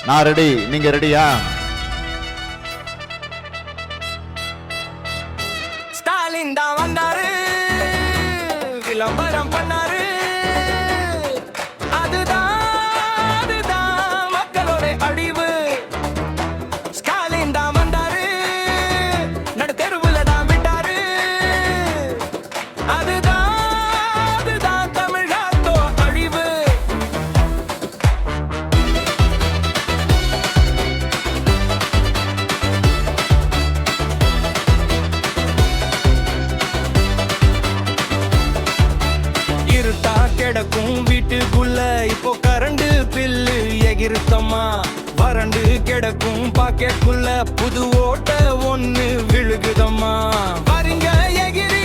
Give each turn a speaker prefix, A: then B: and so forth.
A: நான் ரெடி, நீங்க ரெடியா?
B: ஸ்டாலின் தான் வந்தாரு, விளம்பரம் பண்ணாரு. அதுதான் அதுதான் மக்களோட அழிவு. ஸ்டாலின் தான் வந்தாரு, நடு தெருவுல தான் விட்டாரு. அதுதான் அதுதான் தமிழ்நாட்டோ அழிவு. இருட்டா கிடக்கும் வீட்டுக்குள்ள இப்போ கரண்ட் பில்லு எகிருத்தம்மா. வறண்டு கிடக்கும் பாக்கெட்டுக்குள்ள புது ஓட்ட ஒண்ணு விழுகுதம்மா. பாருங்க எகிரி